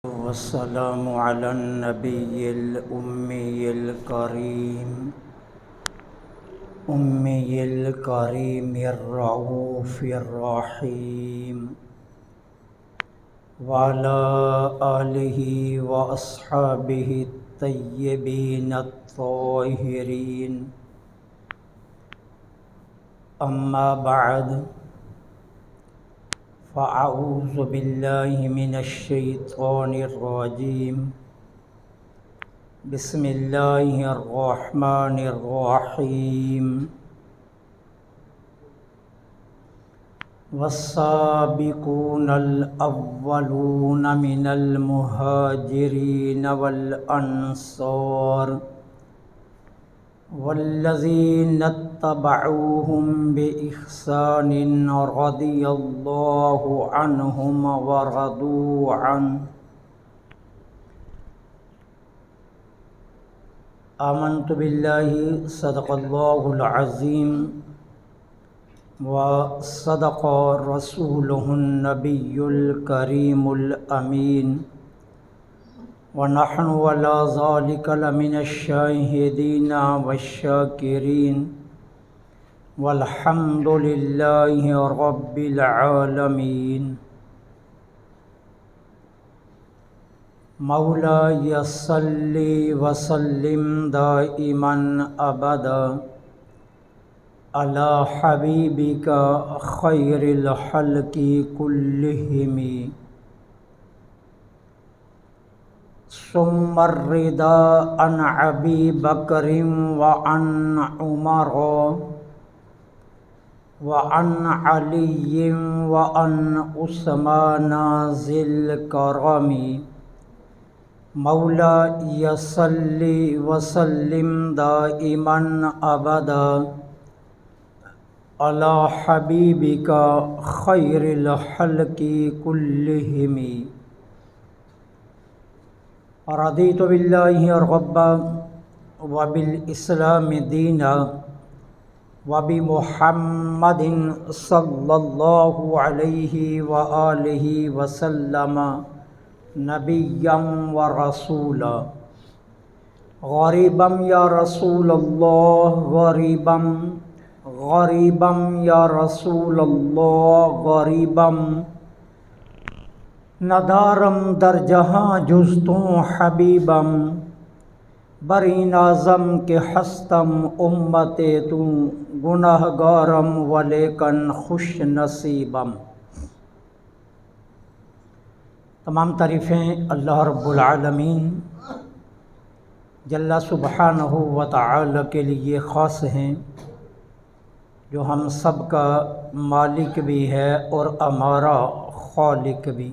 والسلام على النبي الكريم الرؤوف الرحيم وعلى آله وأصحابه الطيبين الطاهرين. أما بعد، فأعوذ بالله من الشيطان الرجيم. بسم الله الرحمن الرحيم. والسابقون الأولون من المهاجرين والأنصار والذين اتبعوهم بإحسان رضي الله عنهم ورضوا عنه. آمنت بالله صدق الله العظيم وصدق رسوله النبي الكريم الأمين ونحن على ذلك لمن الشاهدين والشاكرين والحمد لله رب العالمين. مولاي صل وسلم دائما أبدا على حبيبك خير الخلق كلهم. ثم الرضا عن أبي بكر وعن عمر وعن علي وعن عثمان ذي الكرم. مولاي صل وسلم دائما أبدا على حبيبك خير الخلق كلهم. رضيت بالله ربا وبالإسلام دينا وبمحمد صلى الله عليه وآله وسلم نبيا ورسولا. غريبا يا رسول الله غريبا غريبا يا رسول الله غريبا ندارم در جہاں جز تو حبیبم بری نازم کے ہستم امت تو گناہ گارم ولیکن خوش نصیبم. تمام تعریفیں اللہ رب العالمین جل سبحانہ و تعالی کے لیے خاص ہیں، جو ہم سب کا مالک بھی ہے اور ہمارا خالق بھی.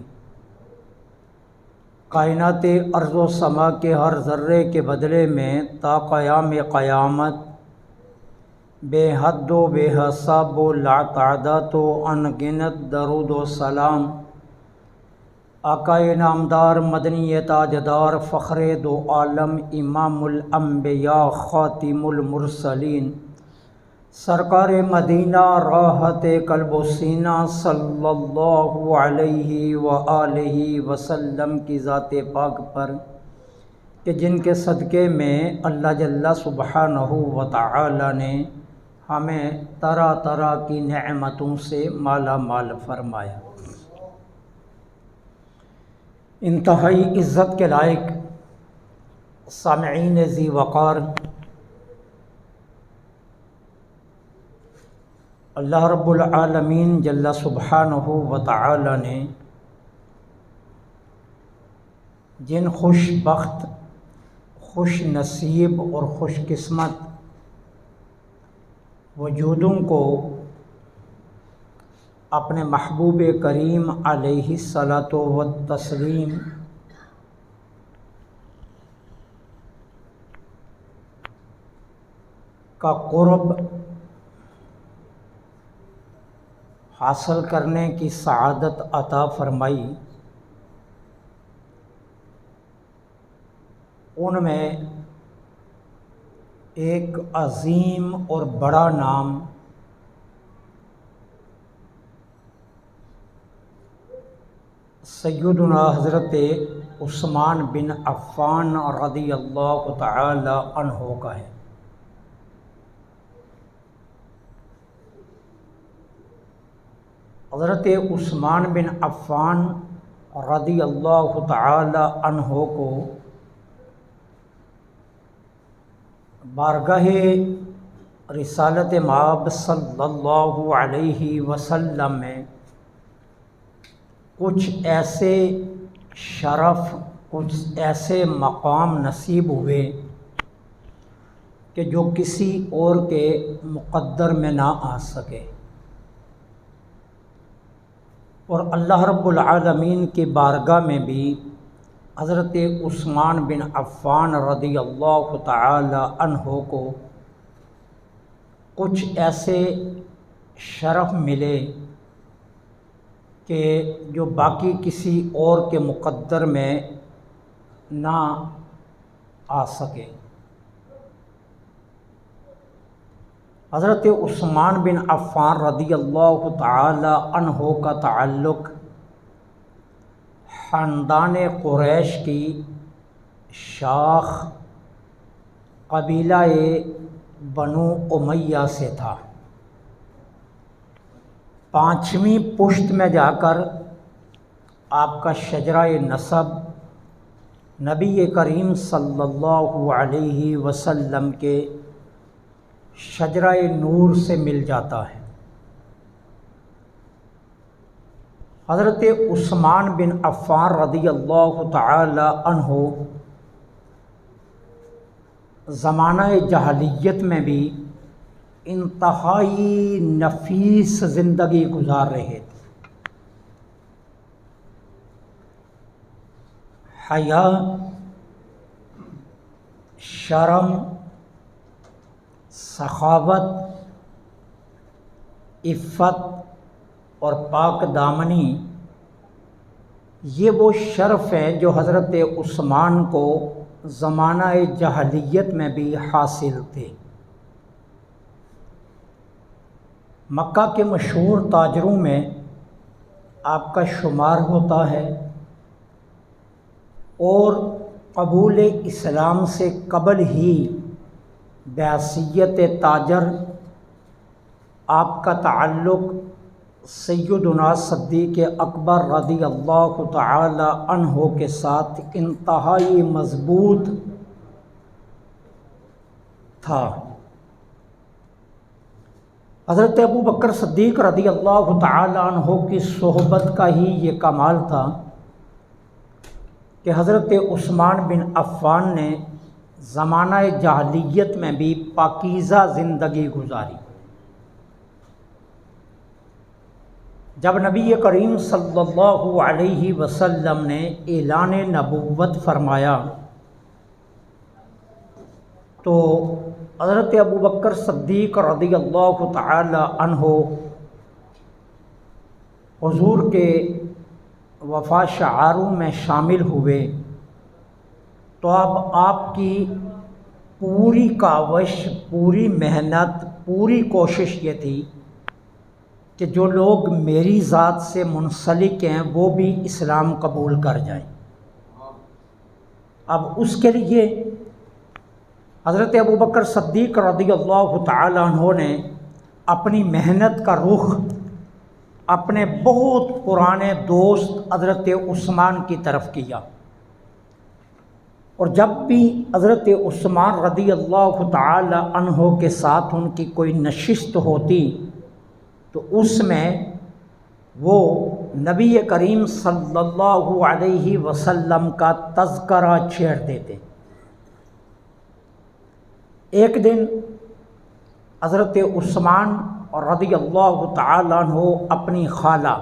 کائنات ارض و سما کے ہر ذرے کے بدلے میں تا قیام قیامت بے حد و بے حساب و لا تعداد و انگنت درود و سلام آقا نامدار مدنی تاجدار فخر دو عالم امام الانبیاء خاتم المرسلین سرکار مدینہ راحت قلب و سینہ صلی اللہ علیہ وآلہ وسلم کی ذات پاک پر، کہ جن کے صدقے میں اللہ جل سبحانہ و تعالی نے ہمیں طرح طرح کی نعمتوں سے مالا مال فرمایا. انتہائی عزت کے لائق سامعین ذی وقار، اللہ رب العالمین جل سبحانہ و تعالی نے جن خوش بخت، خوش نصیب اور خوش قسمت وجودوں کو اپنے محبوب کریم علیہ الصلاۃ والتسلیم کا قرب حاصل کرنے کی سعادت عطا فرمائی، ان میں ایک عظیم اور بڑا نام سیدنا حضرت عثمان بن عفان رضی اللہ تعالی عنہ کا ہے۔ حضرت عثمان بن عفان رضی اللہ تعالی عنہ کو بارگاہ رسالت مآب صلی اللہ علیہ وسلم میں کچھ ایسے شرف، کچھ ایسے مقام نصیب ہوئے کہ جو کسی اور کے مقدر میں نہ آ سکے، اور اللہ رب العالمین کی بارگاہ میں بھی حضرت عثمان بن عفان رضی اللہ تعالی عنہ کو کچھ ایسے شرف ملے کہ جو باقی کسی اور کے مقدر میں نہ آ سکے۔ حضرت عثمان بن عفان رضی اللہ تعالی عنہ کا تعلق خاندان قریش کی شاخ قبیلہ بنو امیہ سے تھا۔ 5ویں پشت میں جا کر آپ کا شجرہ نسب نبی کریم صلی اللہ علیہ وسلم کے شجرہ نور سے مل جاتا ہے۔ حضرت عثمان بن عفان رضی اللہ تعالی عنہ زمانہ جاہلیت میں بھی انتہائی نفیس زندگی گزار رہے تھے۔ حیا، شرم، سخاوت، عفت اور پاک دامنی، یہ وہ شرف ہیں جو حضرت عثمان کو زمانہ جاہلیت میں بھی حاصل تھے۔ مکہ کے مشہور تاجروں میں آپ کا شمار ہوتا ہے، اور قبول اسلام سے قبل ہی بحیثیت تاجر آپ کا تعلق سیدنا صدیق اکبر رضی اللہ تعالی عنہ کے ساتھ انتہائی مضبوط تھا۔ حضرت ابو بکر صدیق رضی اللہ تعالی عنہ کی صحبت کا ہی یہ کمال تھا کہ حضرت عثمان بن عفان نے زمانہ جاہلیت میں بھی پاکیزہ زندگی گزاری۔ جب نبی کریم صلی اللہ علیہ وسلم نے اعلان نبوت فرمایا تو حضرت ابو بکر صدیق رضی اللہ تعالی عنہ حضور کے وفا شعاروں میں شامل ہوئے، تو اب آپ کی پوری کاوش، پوری محنت، پوری کوشش یہ تھی کہ جو لوگ میری ذات سے منسلک ہیں وہ بھی اسلام قبول کر جائیں۔ اب اس کے لیے حضرت ابو بکر صدیق رضی اللہ تعالی عنہ نے اپنی محنت کا رخ اپنے بہت پرانے دوست حضرت عثمان کی طرف کیا، اور جب بھی حضرت عثمان رضی اللہ تعالی عنہ کے ساتھ ان کی کوئی نشست ہوتی تو اس میں وہ نبی کریم صلی اللہ علیہ وسلم کا تذکرہ چھیڑ دیتے۔ ایک دن حضرت عثمان رضی اللہ تعالی عنہ اپنی خالہ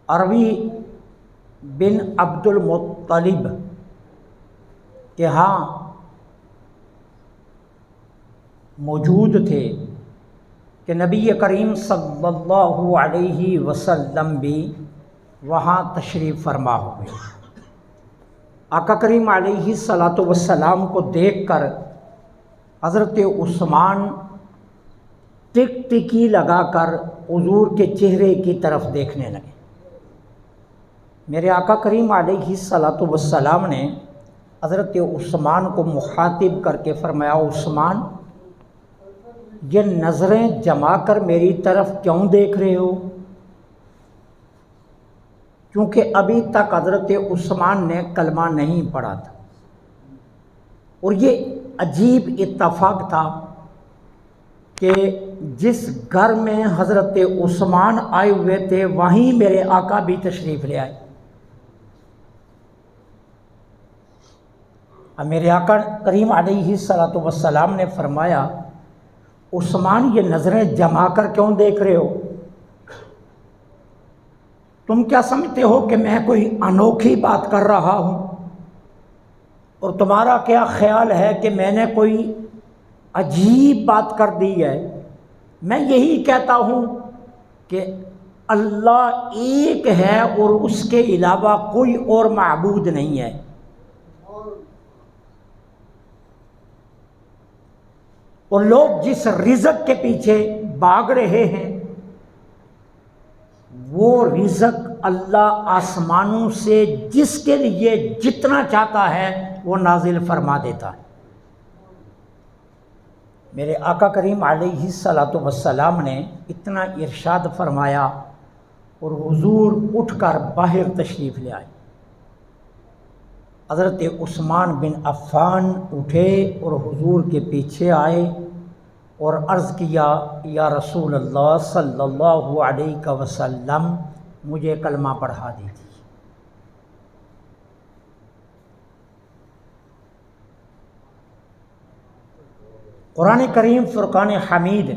عروی بن عبد المطلب کے ہاں موجود تھے کہ نبی کریم صلی اللہ علیہ وسلم بھی وہاں تشریف فرما ہوئے۔ آقا کریم علیہ الصلاۃ والسلام کو دیکھ کر حضرت عثمان ٹک ٹکی لگا کر حضور کے چہرے کی طرف دیکھنے لگے۔ میرے آقا کریم علیہ الصلاۃ والسلام نے حضرت عثمان کو مخاطب کر کے فرمایا، عثمان یہ نظریں جما کر میری طرف کیوں دیکھ رہے ہو؟ کیونکہ ابھی تک حضرت عثمان نے کلمہ نہیں پڑھا تھا، اور یہ عجیب اتفاق تھا کہ جس گھر میں حضرت عثمان آئے ہوئے تھے وہیں میرے آقا بھی تشریف لے آئے۔ اب میرے آقا کریم علیہ الصلاۃ والسلام نے فرمایا، عثمان یہ نظریں جما کر کیوں دیکھ رہے ہو؟ تم کیا سمجھتے ہو کہ میں کوئی انوکھی بات کر رہا ہوں؟ اور تمہارا کیا خیال ہے کہ میں نے کوئی عجیب بات کر دی ہے؟ میں یہی کہتا ہوں کہ اللہ ایک ہے اور اس کے علاوہ کوئی اور معبود نہیں ہے۔ اور لوگ جس رزق کے پیچھے بھاگ رہے ہیں وہ رزق اللہ آسمانوں سے جس کے لیے جتنا چاہتا ہے وہ نازل فرما دیتا ہے۔ میرے آقا کریم علیہ الصلاۃ والسلام نے اتنا ارشاد فرمایا اور حضور اٹھ کر باہر تشریف لے آئے۔ حضرت عثمان بن عفان اٹھے اور حضور کے پیچھے آئے اور عرض کیا، یا رسول اللہ صلی اللہ علیہ وسلم مجھے کلمہ پڑھا دیجیے۔ قرآن کریم فرقان حمید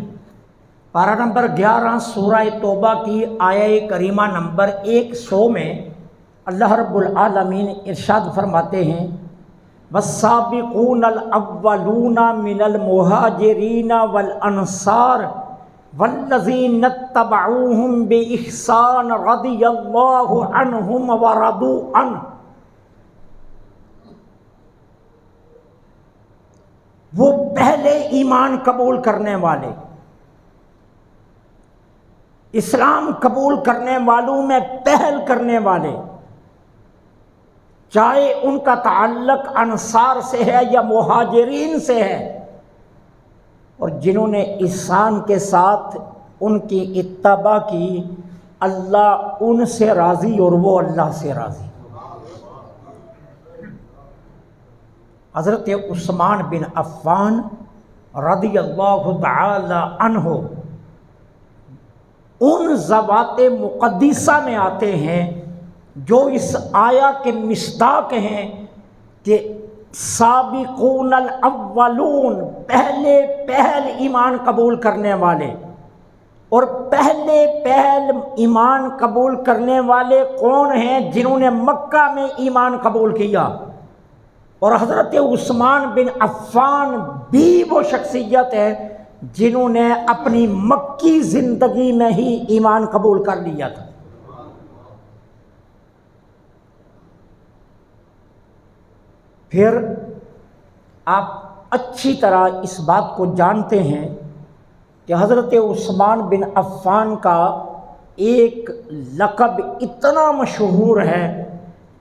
پارہ نمبر 11 سورہ توبہ کی آیہ کریمہ نمبر 100 میں اللہ رب العالمین ارشاد فرماتے ہیں، والسابقون الاولون من المہاجرین والانصار والذین اتبعوہم باحسان رضی اللہ عنہم ورضوا عنہ۔ وہ پہلے ایمان قبول کرنے والے، اسلام قبول کرنے والوں میں پہل کرنے والے، چاہے ان کا تعلق انصار سے ہے یا مہاجرین سے ہے، اور جنہوں نے احسان کے ساتھ ان کی اتباع کی، اللہ ان سے راضی اور وہ اللہ سے راضی۔ حضرت عثمان بن عفان رضی اللہ تعالی عنہ ان ذوات مقدسہ میں آتے ہیں جو اس آیا کے مصداق ہیں کہ سابقون الاولون پہل ایمان قبول کرنے والے، اور پہل ایمان قبول کرنے والے کون ہیں؟ جنہوں نے مکہ میں ایمان قبول کیا۔ اور حضرت عثمان بن عفان بھی وہ شخصیت ہے جنہوں نے اپنی مکی زندگی میں ہی ایمان قبول کر لیا تھا۔ پھر آپ اچھی طرح اس بات کو جانتے ہیں کہ حضرت عثمان بن عفان کا ایک لقب اتنا مشہور ہے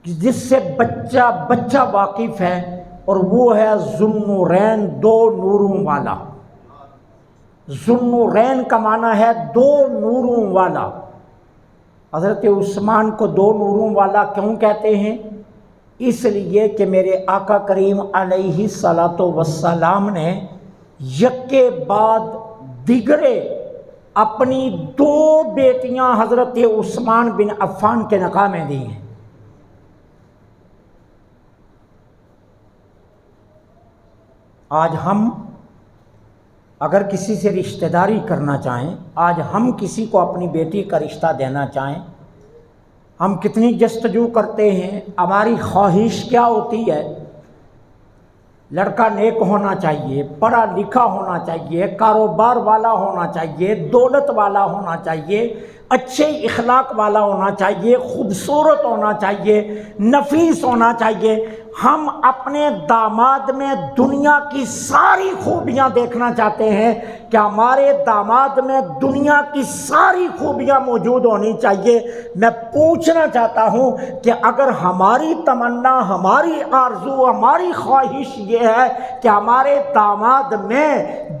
کہ جس سے بچہ واقف ہے، اور وہ ہے ذوالنورین، دو نوروں والا۔ ذوالنورین کا معنی ہے دو نوروں والا۔ حضرت عثمان کو دو نوروں والا کیوں کہتے ہیں؟ اس لیے کہ میرے آقا کریم علیہ الصلاۃ والسلام نے یکے بعد دیگرے اپنی دو بیٹیاں حضرت عثمان بن عفان کے نکاح میں دی ہیں۔ آج ہم اگر کسی سے رشتہ داری کرنا چاہیں، آج ہم کسی کو اپنی بیٹی کا رشتہ دینا چاہیں، ہم کتنی جستجو کرتے ہیں، ہماری خواہش کیا ہوتی ہے؟ لڑکا نیک ہونا چاہیے، پڑھا لکھا ہونا چاہیے، کاروبار والا ہونا چاہیے، دولت والا ہونا چاہیے، اچھے اخلاق والا ہونا چاہیے، خوبصورت ہونا چاہیے، نفیس ہونا چاہیے۔ ہم اپنے داماد میں دنیا کی ساری خوبیاں دیکھنا چاہتے ہیں کہ ہمارے داماد میں دنیا کی ساری خوبیاں موجود ہونی چاہیے۔ میں پوچھنا چاہتا ہوں کہ اگر ہماری تمنا، ہماری آرزو، ہماری خواہش یہ ہے کہ ہمارے داماد میں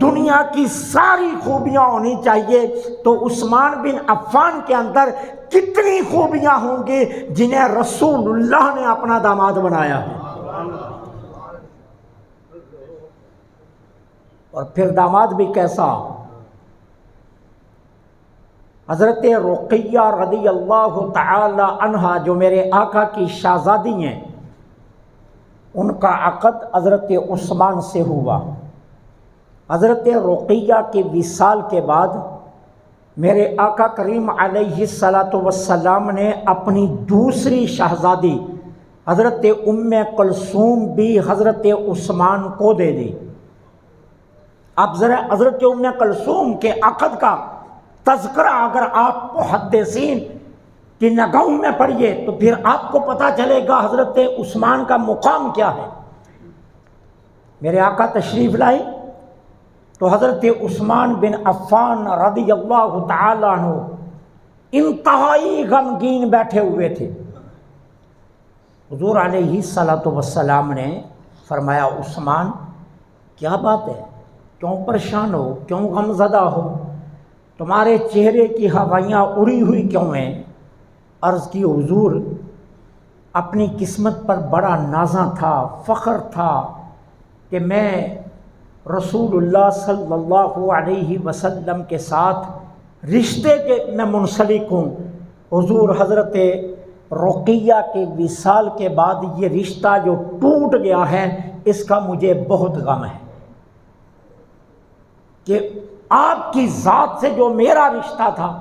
دنیا کی ساری خوبیاں ہونی چاہیے، تو عثمان بن عفان کے اندر کتنی خوبیاں ہوں گی جنہیں رسول اللہ نے اپنا داماد بنایا ہے۔ اور پھر داماد بھی کیسا؟ حضرت رقیہ رضی اللہ تعالی عنہا جو میرے آقا کی شہزادی ہیں، ان کا عقد حضرت عثمان سے ہوا۔ حضرت رقیہ کے وصال کے بعد میرے آقا کریم علیہ الصلاۃ والسلام نے اپنی دوسری شہزادی حضرت ام کلثوم بھی حضرت عثمان کو دے دی۔ اب ذرا حضرت ام کلثوم کے عقد کا تذکرہ اگر آپ محدثین کی نگاہوں میں پڑھیے تو پھر آپ کو پتہ چلے گا حضرت عثمان کا مقام کیا ہے۔ میرے آقا تشریف لائے تو حضرت عثمان بن عفان رضی اللہ تعالی عنہ انتہائی غمگین بیٹھے ہوئے تھے۔ حضور علیہ الصلاۃ والسلام نے فرمایا، عثمان کیا بات ہے، کیوں پریشان ہو، کیوں غم زدہ ہو، تمہارے چہرے کی ہوائیاں اڑی ہوئی کیوں ہیں؟ عرض کی، حضور اپنی قسمت پر بڑا نازاں تھا، فخر تھا کہ میں رسول اللہ صلی اللہ علیہ وسلم کے ساتھ رشتے کے میں منسلک ہوں۔ حضور حضرت رقیہ کے وصال کے بعد یہ رشتہ جو ٹوٹ گیا ہے، اس کا مجھے بہت غم ہے کہ آپ کی ذات سے جو میرا رشتہ تھا،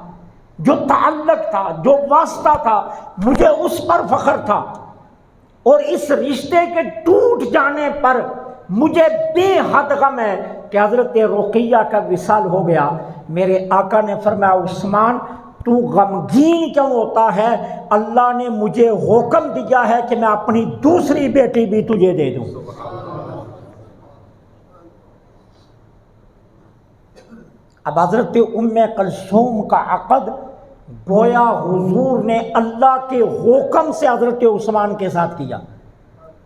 جو تعلق تھا، جو واسطہ تھا، مجھے اس پر فخر تھا، اور اس رشتے کے ٹوٹ جانے پر مجھے بے حد غم ہے کہ حضرت رقیہ کا وصال ہو گیا۔ میرے آقا نے فرمایا، عثمان تو غمگین کیوں ہوتا ہے؟ اللہ نے مجھے حکم دیا ہے کہ میں اپنی دوسری بیٹی بھی تجھے دے دوں۔ اب حضرت ام کلثوم کا عقد گویا حضور نے اللہ کے حکم سے حضرت عثمان کے ساتھ کیا۔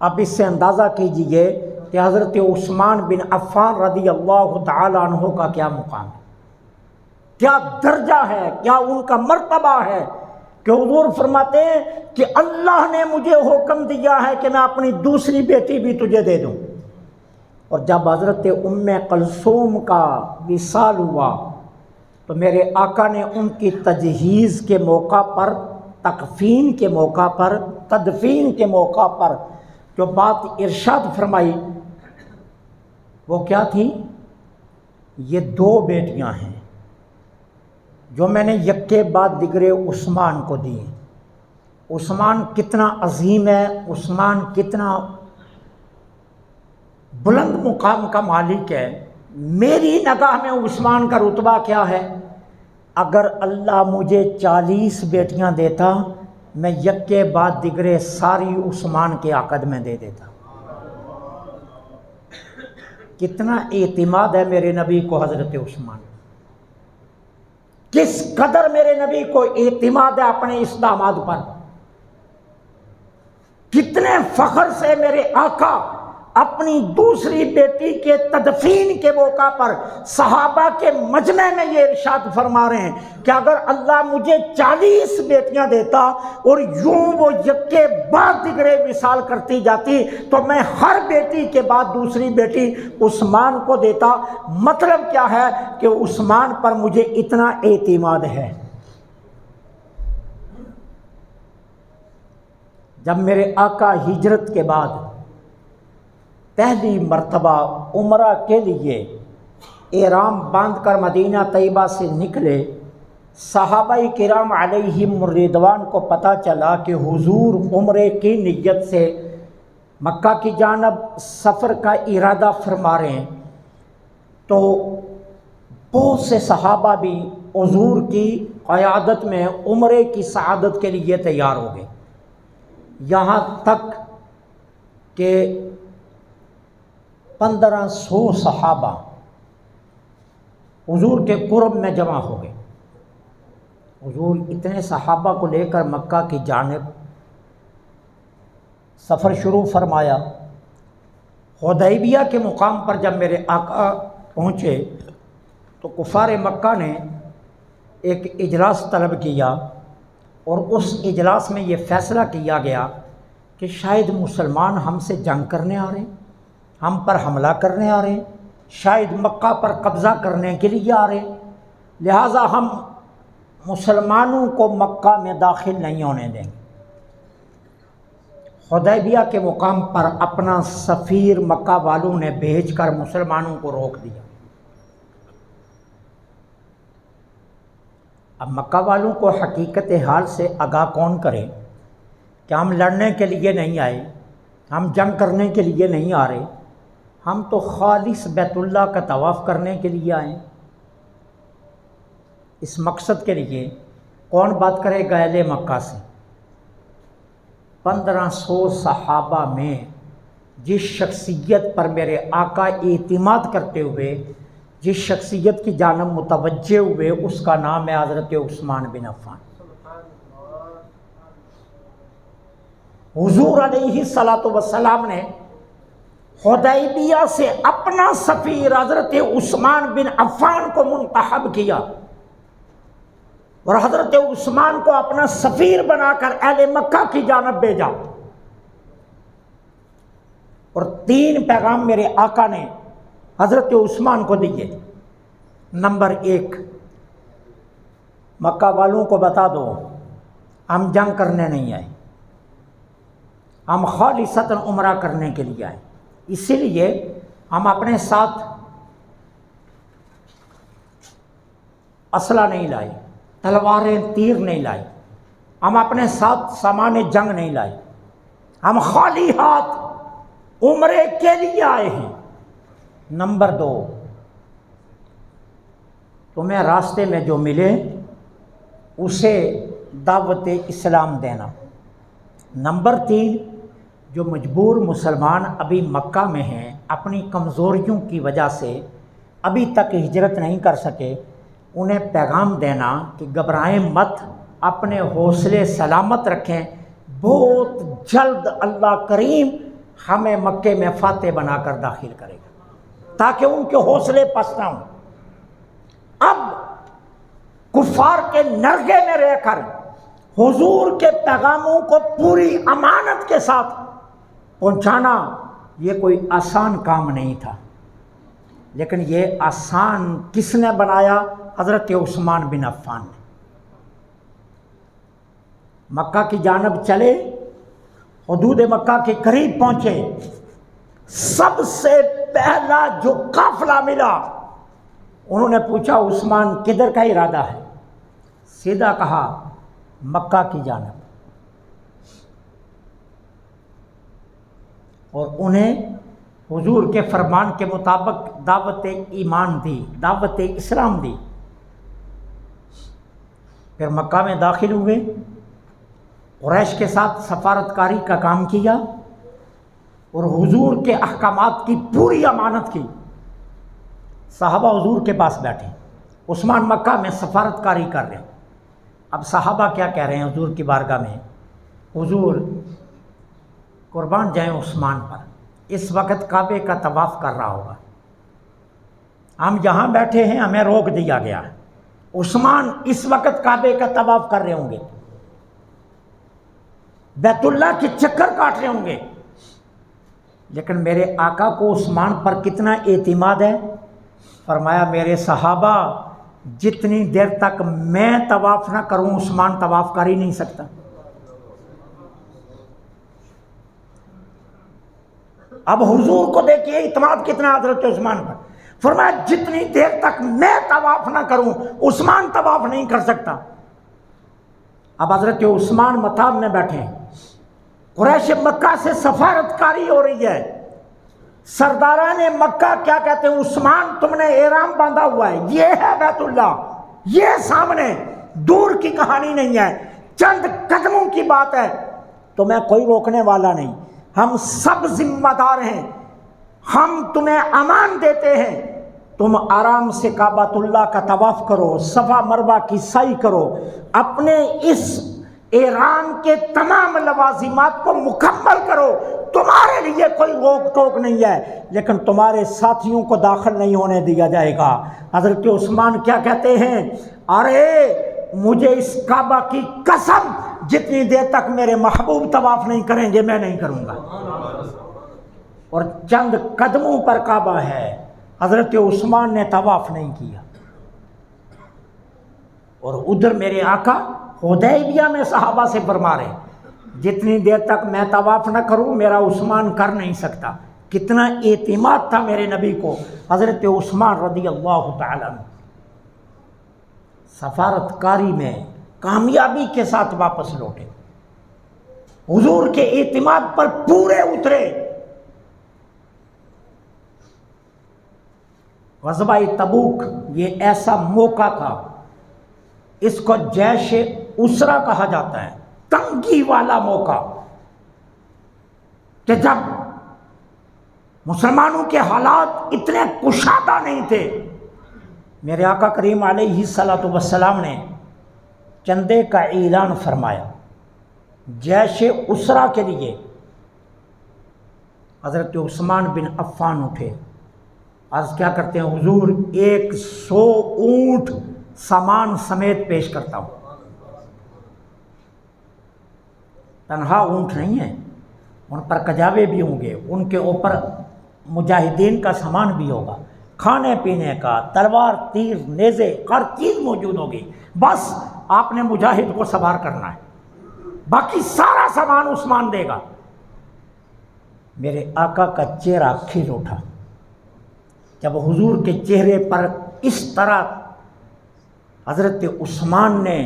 اب اس سے اندازہ کیجئے کہ حضرت عثمان بن عفان رضی اللہ تعالی عنہ کا کیا مقام ہے، کیا درجہ ہے، کیا ان کا مرتبہ ہے کہ حضور فرماتے ہیں کہ اللہ نے مجھے حکم دیا ہے کہ میں اپنی دوسری بیٹی بھی تجھے دے دوں۔ اور جب حضرت ام کلثوم کا وصال ہوا تو میرے آقا نے ان کی تجہیز کے موقع پر، تکفین کے موقع پر، تدفین کے موقع پر جو بات ارشاد فرمائی وہ کیا تھی؟ یہ دو بیٹیاں ہیں جو میں نے یک کے بعد دیگرے عثمان کو دی۔ عثمان کتنا عظیم ہے، عثمان کتنا بلند مقام کا مالک ہے۔ میری نگاہ میں عثمان کا رتبہ کیا ہے؟ اگر اللہ مجھے 40 بیٹیاں دیتا، میں یک کے بعد دیگرے ساری عثمان کے عقد میں دے دیتا۔ کتنا اعتماد ہے میرے نبی کو حضرت عثمان، کس قدر میرے نبی کو اعتماد ہے اپنے اس داماد پر، کتنے فخر سے میرے آقا اپنی دوسری بیٹی کے تدفین کے موقع پر صحابہ کے مجمع میں یہ ارشاد فرما رہے ہیں کہ اگر اللہ مجھے 40 بیٹیاں دیتا اور یوں وہ یک کے بعد دیگرے وصال کرتی جاتی تو میں ہر بیٹی کے بعد دوسری بیٹی عثمان کو دیتا۔ مطلب کیا ہے کہ عثمان پر مجھے اتنا اعتماد ہے۔ جب میرے آقا ہجرت کے بعد پہلی مرتبہ عمرہ کے لیے احرام باندھ کر مدینہ طیبہ سے نکلے، صحابہ کرام علیہم الرضوان کو پتہ چلا کہ حضور عمرے کی نیت سے مکہ کی جانب سفر کا ارادہ فرما رہے ہیں، تو بہت سے صحابہ بھی حضور کی قیادت میں عمرے کی سعادت کے لیے تیار ہو گئے، یہاں تک کہ 1500 صحابہ حضور کے قرب میں جمع ہو گئے۔ حضور اتنے صحابہ کو لے کر مکہ کی جانب سفر شروع فرمایا۔ حدیبیہ کے مقام پر جب میرے آقا پہنچے تو کفار مکہ نے ایک اجلاس طلب کیا، اور اس اجلاس میں یہ فیصلہ کیا گیا کہ شاید مسلمان ہم سے جنگ کرنے آ رہے ہیں، ہم پر حملہ کرنے آ رہے ہیں، شاید مکہ پر قبضہ کرنے کے لیے آ رہے ہیں، لہٰذا ہم مسلمانوں کو مکہ میں داخل نہیں ہونے دیں گے۔ حدیبیہ کے مقام پر اپنا سفیر مکہ والوں نے بھیج کر مسلمانوں کو روک دیا۔ اب مکہ والوں کو حقیقت حال سے آگاہ کون کرے کہ ہم لڑنے کے لیے نہیں آئے، ہم جنگ کرنے کے لیے نہیں آ رہے، ہم تو خالص بیت اللہ کا طواف کرنے کے لیے آئے۔ اس مقصد کے لیے کون بات کرے گا اہل مکہ سے؟ 1500 صحابہ میں جس شخصیت پر میرے آقا اعتماد کرتے ہوئے جس شخصیت کی جانب متوجہ ہوئے، اس کا نام ہے حضرت عثمان بن عفان۔ حضور علیہ الصلوۃ والسلام نے حدیبیہ سے اپنا سفیر حضرت عثمان بن عفان کو منتخب کیا، اور حضرت عثمان کو اپنا سفیر بنا کر اہل مکہ کی جانب بھیجا، اور 3 پیغام میرے آقا نے حضرت عثمان کو دیے۔ نمبر 1، مکہ والوں کو بتا دو ہم جنگ کرنے نہیں آئے، ہم خالصتاً عمرہ کرنے کے لیے آئے، اسی لیے ہم اپنے ساتھ اسلحہ نہیں لائے، تلواریں تیر نہیں لائے، ہم اپنے ساتھ سامان جنگ نہیں لائے، ہم خالی ہاتھ عمرے کے لیے آئے ہیں۔ نمبر 2، تمہیں راستے میں جو ملے اسے دعوت اسلام دینا۔ نمبر 3، جو مجبور مسلمان ابھی مکہ میں ہیں، اپنی کمزوریوں کی وجہ سے ابھی تک ہجرت نہیں کر سکے، انہیں پیغام دینا کہ گھبرائیں مت، اپنے حوصلے سلامت رکھیں، بہت جلد اللہ کریم ہمیں مکے میں فاتح بنا کر داخل کرے گا، تاکہ ان کے حوصلے پست نہ ہوں۔ اب کفار کے نرغے میں رہ کر حضور کے پیغاموں کو پوری امانت کے ساتھ پہنچانا یہ کوئی آسان کام نہیں تھا، لیکن یہ آسان کس نے بنایا؟ حضرت عثمان بن عفان نے۔ مکہ کی جانب چلے، حدود مکہ کے قریب پہنچے، سب سے پہلا جو قافلہ ملا انہوں نے پوچھا عثمان کدھر کا ارادہ ہے؟ سیدھا کہا مکہ کی جانب، اور انہیں حضور کے فرمان کے مطابق دعوت ایمان دی، دعوت اسلام دی۔ پھر مکہ میں داخل ہوئے، قریش کے ساتھ سفارتکاری کا کام کیا، اور حضور کے احکامات کی پوری امانت کی۔ صحابہ حضور کے پاس بیٹھے، عثمان مکہ میں سفارتکاری کر رہے ہیں۔ اب صحابہ کیا کہہ رہے ہیں حضور کی بارگاہ میں؟ حضور قربان جائیں عثمان پر، اس وقت کعبے کا طواف کر رہا ہوگا، ہم یہاں بیٹھے ہیں، ہمیں روک دیا گیا ہے، عثمان اس وقت کعبے کا طواف کر رہے ہوں گے، بیت اللہ کے چکر کاٹ رہے ہوں گے، لیکن میرے آقا کو عثمان پر کتنا اعتماد ہے؟ فرمایا میرے صحابہ جتنی دیر تک میں طواف نہ کروں عثمان طواف کر ہی نہیں سکتا۔ اب حضور کو دیکھیے اعتماد کتنا حضرت عثمان پر، فرمایا جتنی دیر تک میں طواف نہ کروں عثمان طواف نہیں کر سکتا۔ اب حضرت عثمان مطاب میں بیٹھے ہیں، قریش مکہ سے سفارتکاری ہو رہی ہے، سرداران مکہ کیا کہتے ہیں؟ عثمان تم نے احرام باندھا ہوا ہے، یہ ہے بیت اللہ، یہ سامنے، دور کی کہانی نہیں ہے، چند قدموں کی بات ہے، تو میں کوئی روکنے والا نہیں۔ ہم سب ذمہ دار ہیں، ہم تمہیں امان دیتے ہیں، تم آرام سے کعبۃ اللہ کا طواف کرو، صفا مروہ کی سعی کرو، اپنے اس احرام کے تمام لوازمات کو مکمل کرو، تمہارے لیے کوئی روک ٹوک نہیں ہے، لیکن تمہارے ساتھیوں کو داخل نہیں ہونے دیا جائے گا۔ حضرت عثمان کیا کہتے ہیں؟ ارے مجھے اس کعبہ کی قسم، جتنی دیر تک میرے محبوب طواف نہیں کریں گے میں نہیں کروں گا۔ اور چند قدموں پر کعبہ ہے، حضرت عثمان نے طواف نہیں کیا، اور ادھر میرے آقا حدیبیہ میں صحابہ سے فرما رہے جتنی دیر تک میں طواف نہ کروں میرا عثمان کر نہیں سکتا۔ کتنا اعتماد تھا میرے نبی کو۔ حضرت عثمان رضی اللہ تعالیٰ عنہ سفارت کاری میں کامیابی کے ساتھ واپس لوٹے، حضور کے اعتماد پر پورے اترے۔ غزوہ تبوک یہ ایسا موقع تھا، اس کو جیش اسرا کہا جاتا ہے، تنگی والا موقع، کہ جب مسلمانوں کے حالات اتنے کشادہ نہیں تھے، میرے آقا کریم علیہ الصلوۃ والسلام نے چندے کا اعلان فرمایا جیش اسرا کے لیے۔ حضرت عثمان بن عفان اٹھے، عرض کیا کرتے ہیں؟ حضور 100 اونٹ سامان سمیت پیش کرتا ہوں۔ تنہا اونٹ نہیں ہیں، ان پر کجاوے بھی ہوں گے، ان کے اوپر مجاہدین کا سامان بھی ہوگا، کھانے پینے کا، تلوار، تیر، نیزے، ہر چیز موجود ہوگی، بس آپ نے مجاہد کو سوار کرنا ہے، باقی سارا سامان عثمان دے گا۔ میرے آقا کا چہرہ کھل اٹھا جب حضور کے چہرے پر اس طرح حضرت عثمان نے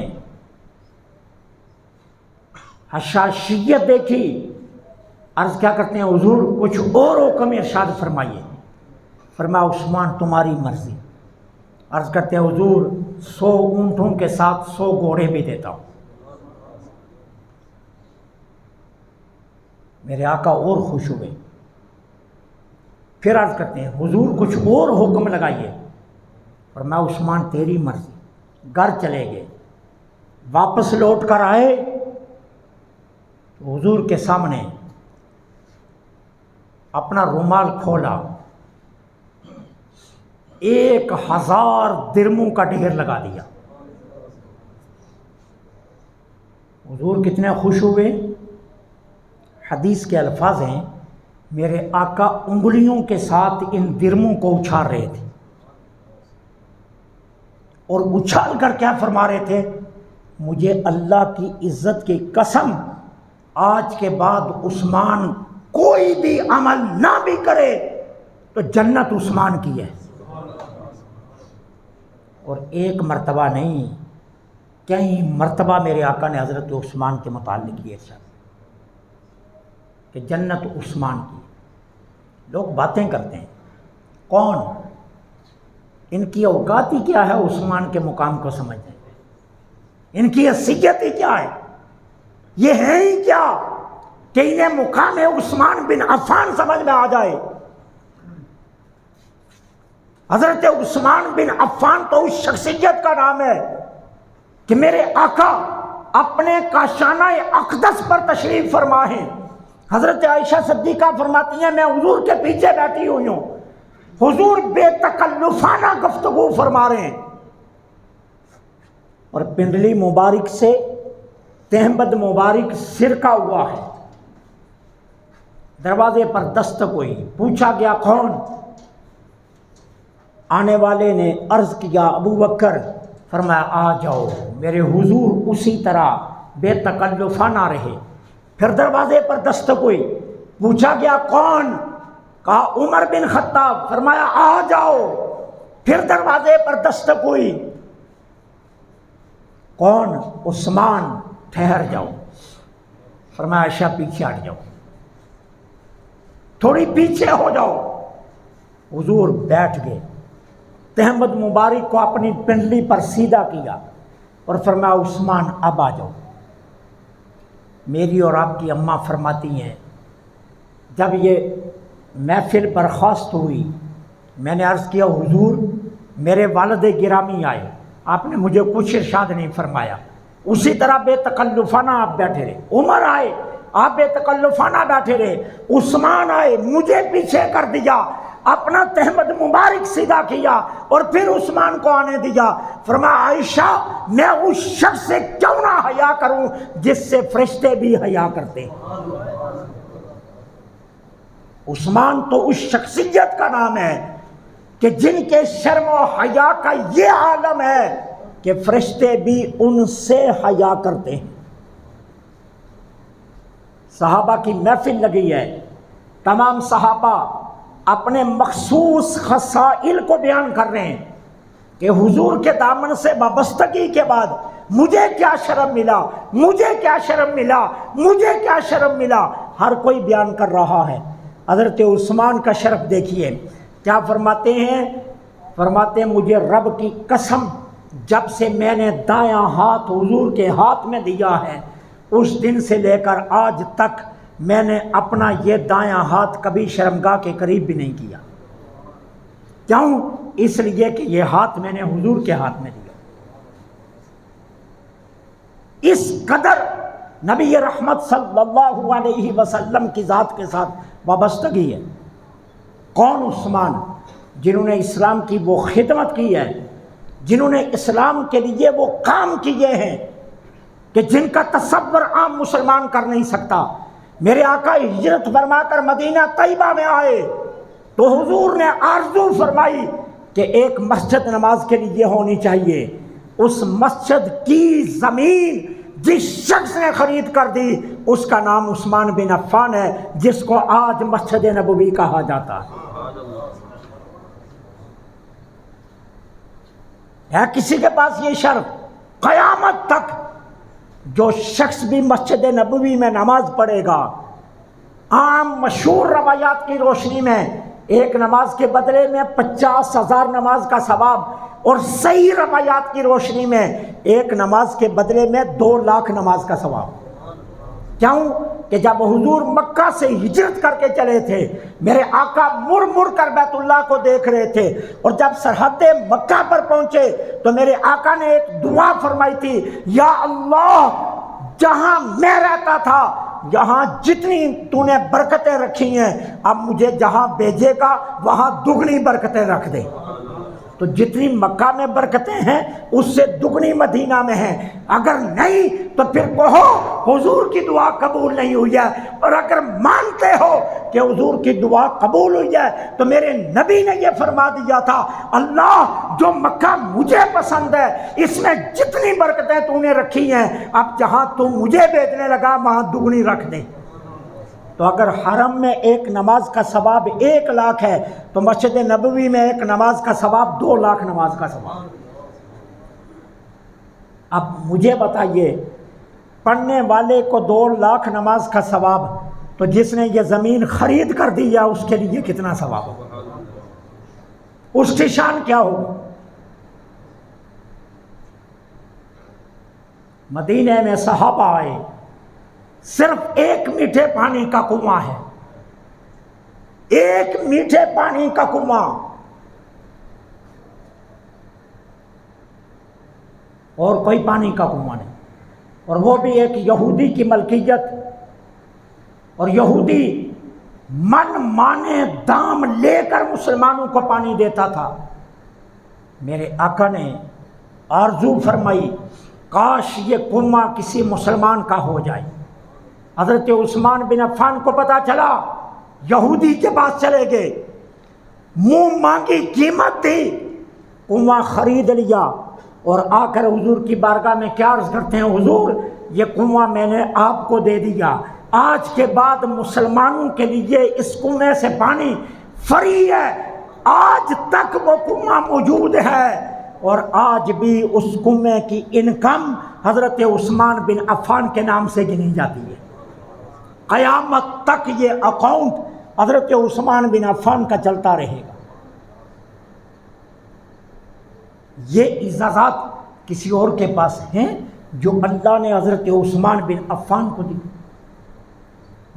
حشاشیت دیکھی۔ عرض کیا کرتے ہیں؟ حضور کچھ اور حکم ارشاد فرمائیے۔ فرمایا عثمان تمہاری مرضی۔ عرض کرتے ہیں حضور 100 اونٹوں کے ساتھ 100 گھوڑے بھی دیتا ہوں۔ میرے آقا اور خوش ہوئے، پھر عرض کرتے ہیں حضور کچھ اور حکم لگائیے۔ فرمایا عثمان تیری مرضی۔ گھر چلے گئے، واپس لوٹ کر آئے تو حضور کے سامنے اپنا رومال کھولا، 1000 درموں کا ڈھیر لگا دیا۔ حضور کتنے خوش ہوئے۔ حدیث کے الفاظ ہیں میرے آقا انگلیوں کے ساتھ ان درموں کو اچھال رہے تھے، اور اچھال کر کیا فرما رہے تھے؟ مجھے اللہ کی عزت کی قسم، آج کے بعد عثمان کوئی بھی عمل نہ بھی کرے تو جنت عثمان کی ہے۔ اور ایک مرتبہ نہیں، کئی مرتبہ میرے آقا نے حضرت عثمان کے متعلق یہ ارشاد کہ جنت عثمان کی۔ لوگ باتیں کرتے ہیں، کون؟ ان کی اوقات ہی کیا ہے عثمان کے مقام کو سمجھنے میں؟ ان کی حیثیت ہی کیا ہے؟ یہ ہے ہی کیا کہ انہیں مقام عثمان بن عفان سمجھ میں آ جائے؟ حضرت عثمان بن عفان تو اس شخصیت کا نام ہے کہ میرے آقا اپنے کاشانہ اقدس پر تشریف فرما ہیں۔ حضرت عائشہ صدیقہ فرماتی ہیں میں حضور کے پیچھے بیٹھی ہوئی ہوں، حضور بے تکلفانہ گفتگو فرما رہے ہیں، اور پنڈلی مبارک سے تہمد مبارک سرکا ہوا ہے۔ دروازے پر دستک ہوئی، پوچھا گیا کون؟ آنے والے نے عرض کیا ابو بکر۔ فرمایا آ جاؤ۔ میرے حضور اسی طرح بے تکلفانہ رہے۔ پھر دروازے پر دستک ہوئی، پوچھا گیا کون؟ کہا عمر بن خطاب۔ فرمایا آ جاؤ۔ پھر دروازے پر دستک ہوئی، کون؟ عثمان۔ ٹھہر جاؤ۔ فرمایا عائشہ پیچھے ہٹ جاؤ، تھوڑی پیچھے ہو جاؤ۔ حضور بیٹھ گئے، تہمد مبارک کو اپنی پنڈلی پر سیدھا کیا اور فرمایا عثمان اب آ جاؤ۔ میری اور آپ کی اماں فرماتی ہیں جب یہ محفل برخاست ہوئی میں نے عرض کیا حضور میرے والد گرامی آئے، آپ نے مجھے کچھ ارشاد نہیں فرمایا، اسی طرح بے تکلفانہ آپ بیٹھے رہے، عمر آئے آپ بے تکلفانہ بیٹھے رہے، عثمان آئے مجھے پیچھے کر دیا، اپنا تہمد مبارک سیدھا کیا اور پھر عثمان کو آنے دیا، فرمایا عائشہ میں اس شخص سے کیوں نہ حیا کروں جس سے فرشتے بھی حیا کرتے ہیں۔ عثمان تو اس شخصیت کا نام ہے کہ جن کے شرم و حیا کا یہ عالم ہے کہ فرشتے بھی ان سے حیا کرتے ہیں۔ صحابہ کی محفل لگی ہے، تمام صحابہ اپنے مخصوص خصائل کو بیان کر رہے ہیں کہ حضور کے دامن سے وابستگی کے بعد مجھے کیا شرم ملا، مجھے کیا شرم ملا، مجھے کیا شرم ملا، ہر کوئی بیان کر رہا ہے۔ حضرت عثمان کا شرف دیکھیے کیا فرماتے ہیں، فرماتے ہیں مجھے رب کی قسم جب سے میں نے دایاں ہاتھ حضور کے ہاتھ میں دیا ہے اس دن سے لے کر آج تک میں نے اپنا یہ دایاں ہاتھ کبھی شرمگاہ کے قریب بھی نہیں کیا۔ کیوں؟ اس لیے کہ یہ ہاتھ میں نے حضور کے ہاتھ میں دیا۔ اس قدر نبی رحمت صلی اللہ علیہ وسلم کی ذات کے ساتھ وابستگی ہے۔ کون؟ عثمان، جنہوں نے اسلام کی وہ خدمت کی ہے، جنہوں نے اسلام کے لیے وہ کام کیے ہیں کہ جن کا تصور عام مسلمان کر نہیں سکتا۔ میرے آقا ہجرت فرما کر مدینہ طیبہ میں آئے تو حضور نے آرزو فرمائی کہ ایک مسجد نماز کے لیے ہونی چاہیے۔ اس مسجد کی زمین جس شخص نے خرید کر دی اس کا نام عثمان بن عفان ہے، جس کو آج مسجد نبوی کہا جاتا ہے کسی کے پاس یہ شرف؟ قیامت تک جو شخص بھی مسجد نبوی میں نماز پڑھے گا، عام مشہور روایات کی روشنی میں ایک نماز کے بدلے میں 50,000 نماز کا ثواب، اور صحیح روایات کی روشنی میں ایک نماز کے بدلے میں 2 لاکھ نماز کا ثواب۔ کیوں؟ کہ جب حضور مکہ سے ہجرت کر کے چلے تھے میرے آقا مڑ مڑ کر بیت اللہ کو دیکھ رہے تھے، اور جب سرحد مکہ پر پہنچے تو میرے آقا نے ایک دعا فرمائی تھی، یا اللہ جہاں میں رہتا تھا یہاں جتنی تو نے برکتیں رکھی ہیں اب مجھے جہاں بھیجے گا وہاں دگنی برکتیں رکھ دے۔ تو جتنی مکہ میں برکتیں ہیں اس سے دگنی مدینہ میں ہیں، اگر نہیں تو پھر کہو حضور کی دعا قبول نہیں ہوئی ہے، اور اگر مانتے ہو کہ حضور کی دعا قبول ہوئی ہے تو میرے نبی نے یہ فرما دیا تھا، اللہ جو مکہ مجھے پسند ہے اس میں جتنی برکتیں تو نے رکھی ہیں اب جہاں تو مجھے بھیجنے لگا وہاں دگنی رکھ دے۔ تو اگر حرم میں ایک نماز کا ثواب 1 لاکھ ہے تو مسجد نبوی میں ایک نماز کا ثواب 2 لاکھ نماز کا ثواب۔ اب مجھے بتائیے پڑھنے والے کو 2 لاکھ نماز کا ثواب، تو جس نے یہ زمین خرید کر دی ہے اس کے لیے کتنا ثواب ہوگا؟ اس کی شان کیا ہوگی؟ مدینے میں صحابہ آئے، صرف 1 میٹھے پانی کا کنواں ہے، 1 میٹھے پانی کا کنواں، اور کوئی پانی کا کنواں نہیں، اور وہ بھی ایک یہودی کی ملکیت، اور یہودی من مانے دام لے کر مسلمانوں کو پانی دیتا تھا۔ میرے آقا نے آرزو فرمائی کاش یہ کنواں کسی مسلمان کا ہو جائے۔ حضرت عثمان بن عفان کو پتا چلا، یہودی کے پاس چلے گئے، منہ مانگی قیمت دی، کنواں خرید لیا، اور آ کر حضور کی بارگاہ میں کیا عرض کرتے ہیں، حضور یہ کنواں میں نے آپ کو دے دیا، آج کے بعد مسلمانوں کے لیے اس کنویں سے پانی فری ہے۔ آج تک وہ کنواں موجود ہے، اور آج بھی اس کنویں کی انکم حضرت عثمان بن عفان کے نام سے گنی جاتی ہے۔ قیامت تک یہ اکاؤنٹ حضرت عثمان بن عفان کا چلتا رہے گا۔ یہ اعزازات کسی اور کے پاس ہیں جو اللہ نے حضرت عثمان بن عفان کو دی؟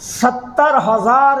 70,000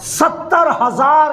70,000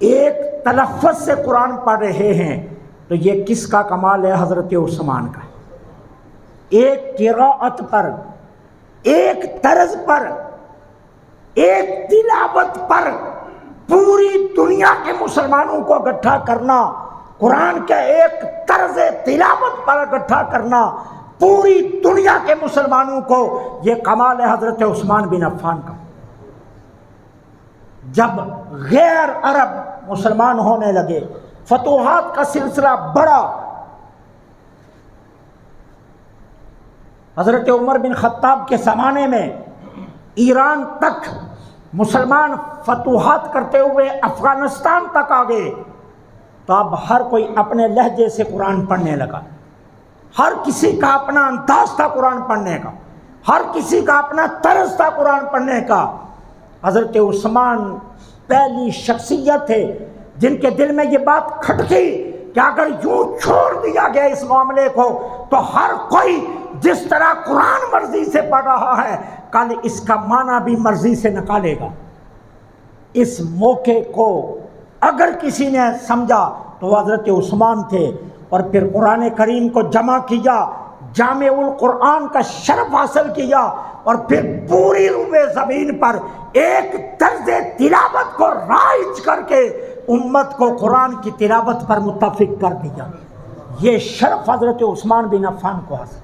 ایک تلفظ سے قرآن پڑھ رہے ہیں تو یہ کس کا کمال ہے؟ حضرت عثمان کا۔ ایک قراءت پر، ایک طرز پر، ایک تلاوت پر پوری دنیا کے مسلمانوں کو اکٹھا کرنا، قرآن کا ایک طرز تلاوت پر اکٹھا کرنا پوری دنیا کے مسلمانوں کو، یہ کمال ہے حضرت عثمان بن عفان کا۔ جب غیر عرب مسلمان ہونے لگے، فتوحات کا سلسلہ بڑا، حضرت عمر بن خطاب کے زمانے میں ایران تک مسلمان فتوحات کرتے ہوئے افغانستان تک آ گئے، تو اب ہر کوئی اپنے لہجے سے قرآن پڑھنے لگا، ہر کسی کا اپنا انداز تھا قرآن پڑھنے کا، ہر کسی کا اپنا طرز تھا قرآن پڑھنے کا۔ حضرت عثمان پہلی شخصیت تھے جن کے دل میں یہ بات کھٹکی کہ اگر یوں چھوڑ دیا گیا اس معاملے کو تو ہر کوئی جس طرح قرآن مرضی سے پڑھ رہا ہے کل اس کا معنی بھی مرضی سے نکالے گا۔ اس موقع کو اگر کسی نے سمجھا تو وہ حضرت عثمان تھے، اور پھر قرآن کریم کو جمع کیا، جامع القرآن کا شرف حاصل کیا، اور پھر پوری روئے زمین پر ایک طرز تلاوت کو رائج کر کے امت کو قرآن کی تلاوت پر متفق کر دیا۔ یہ شرف حضرت عثمان بن عفان کو حاصل،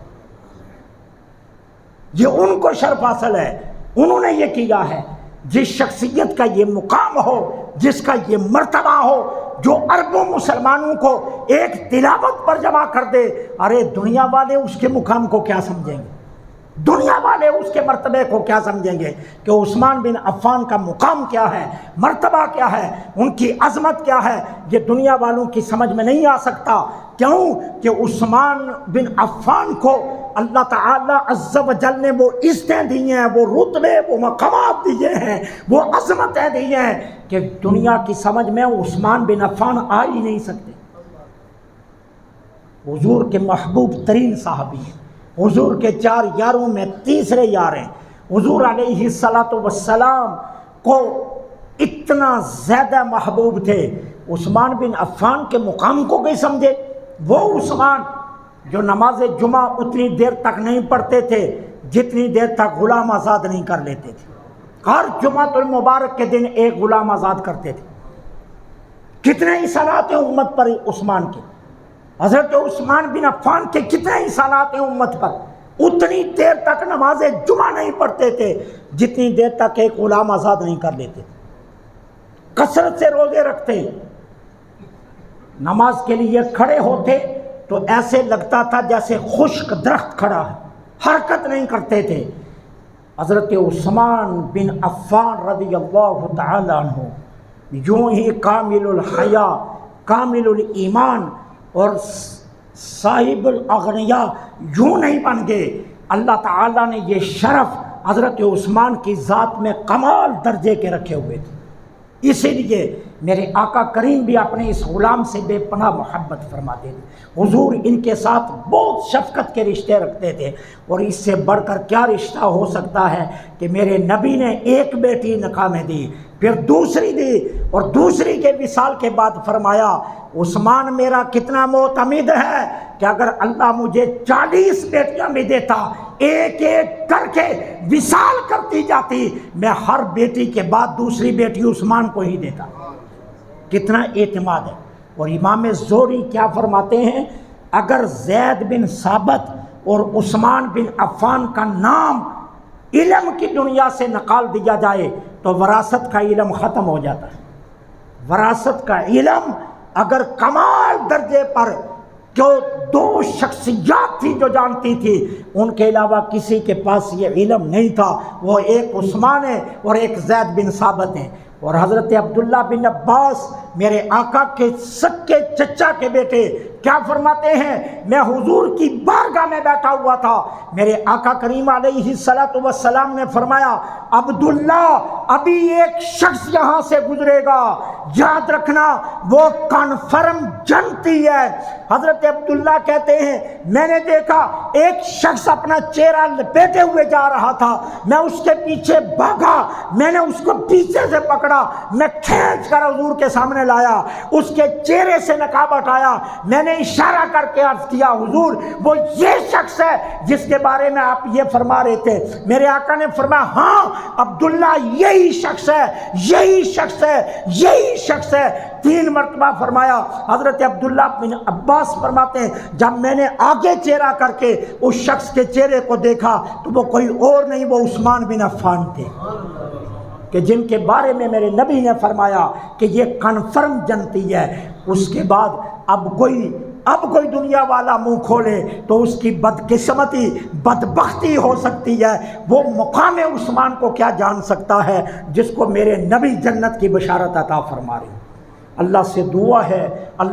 یہ ان کو شرف حاصل ہے، انہوں نے یہ کیا ہے۔ جس شخصیت کا یہ مقام ہو، جس کا یہ مرتبہ ہو، جو اربوں مسلمانوں کو ایک تلاوت پر جمع کر دے، ارے دنیا والے اس کے مقام کو کیا سمجھیں گے؟ دنیا والے اس کے مرتبے کو کیا سمجھیں گے کہ عثمان بن عفان کا مقام کیا ہے، مرتبہ کیا ہے، ان کی عظمت کیا ہے؟ یہ دنیا والوں کی سمجھ میں نہیں آ سکتا۔ کیوں کہ عثمان بن عفان کو اللہ تعالی عز و جل نے وہ عزتیں دی ہیں، وہ رتبے، وہ مقامات دیے ہیں، وہ عظمتیں دی ہیں کہ دنیا کی سمجھ میں عثمان بن عفان آ ہی نہیں سکتے۔ حضور کے محبوب ترین صحابی ہیں، حضور کے 4 یاروں میں تیسرے یار ہیں۔ حضور علیہ السلام کو اتنا زیادہ محبوب تھے، عثمان بن عفان کے مقام کو کوئی سمجھے؟ وہ عثمان جو نماز جمعہ اتنی دیر تک نہیں پڑھتے تھے جتنی دیر تک غلام آزاد نہیں کر لیتے تھے، ہر جمعۃ المبارک کے دن ایک غلام آزاد کرتے تھے۔ کتنے احسانات ہیں امت پر عثمان کے، حضرت عثمان بن عفان کے کتنے احسانات ہیں امت پر، اتنی دیر تک نماز جمعہ نہیں پڑھتے تھے جتنی دیر تک ایک غلام آزاد نہیں کر لیتے تھے، کثرت سے روزے رکھتے، نماز کے لیے کھڑے ہوتے تو ایسے لگتا تھا جیسے خشک درخت کھڑا ہے، حرکت نہیں کرتے تھے۔ حضرت عثمان بن عفان رضی اللہ تعالی عنہ یوں ہی کامل الحیا، کامل الایمان اور صاحب الاغنیاء یوں نہیں بن گئے، اللہ تعالیٰ نے یہ شرف حضرت عثمان کی ذات میں کمال درجے کے رکھے ہوئے تھے۔ اسی لیے میرے آقا کریم بھی اپنے اس غلام سے بے پناہ محبت فرماتے تھے۔ حضور ان کے ساتھ بہت شفقت کے رشتے رکھتے تھے، اور اس سے بڑھ کر کیا رشتہ ہو سکتا ہے کہ میرے نبی نے ایک بیٹی نکاح میں دی، پھر دوسری دی، اور دوسری کے وصال کے بعد فرمایا عثمان میرا کتنا معتمد ہے کہ اگر اللہ مجھے 40 بیٹیاں بھی دیتا، ایک ایک کر کے وصال کرتی جاتی، میں ہر بیٹی کے بعد دوسری بیٹی عثمان کو ہی دیتا۔ کتنا اعتماد ہے۔ اور امام زہری کیا فرماتے ہیں، اگر زید بن ثابت اور عثمان بن عفان کا نام علم کی دنیا سے نکال دیا جائے تو وراثت کا علم ختم ہو جاتا ہے۔ وراثت کا علم اگر کمال درجے پر جو 2 شخصیات تھی جو جانتی تھی، ان کے علاوہ کسی کے پاس یہ علم نہیں تھا، وہ ایک عثمان ہے اور ایک زید بن ثابت ہیں۔ اور حضرت عبداللہ بن عباس میرے آقا کے سکے چچا کے بیٹے کیا فرماتے ہیں؟ میں حضور کی بارگاہ میں بیٹھا ہوا تھا، میرے آقا کریم علیہ الصلوۃ والسلام نے فرمایا عبداللہ ابھی ایک شخص یہاں سے گزرے گا، یاد رکھنا وہ کنفرم جنتی ہے۔ حضرت عبداللہ کہتے ہیں میں نے دیکھا ایک شخص اپنا چہرہ لپیٹے ہوئے جا رہا تھا، میں اس کے پیچھے بھاگا، میں نے اس کو پیچھے سے پکڑا، میں کھینچ کر حضور کے سامنے لایا، اس کے چہرے سے نقاب ہٹایا، میں نے اشارہ کر کے عرض کیا حضور وہ یہ شخص ہے جس کے بارے میں آپ یہ فرما رہے تھے۔ میرے آقا نے فرمایا ہاں عبداللہ یہی شخص ہے، یہی شخص ہے، یہی شخص ہے۔ 3 مرتبہ فرمایا۔ حضرت عبداللہ بن عباس فرماتے ہیں جب میں نے آگے چہرہ کر کے اس شخص کے چہرے کو دیکھا تو وہ کوئی اور نہیں، وہ عثمان بن عفان تھے، کہ جن کے بارے میں میرے نبی نے فرمایا کہ یہ کنفرم جنتی ہے۔ اس کے بعد اب کوئی دنیا والا منہ کھولے تو اس کی بدقسمتی بدبختی ہو سکتی ہے، وہ مقام عثمان کو کیا جان سکتا ہے جس کو میرے نبی جنت کی بشارت عطا فرما رہے ہیں۔ اللہ سے دعا ہے اللہ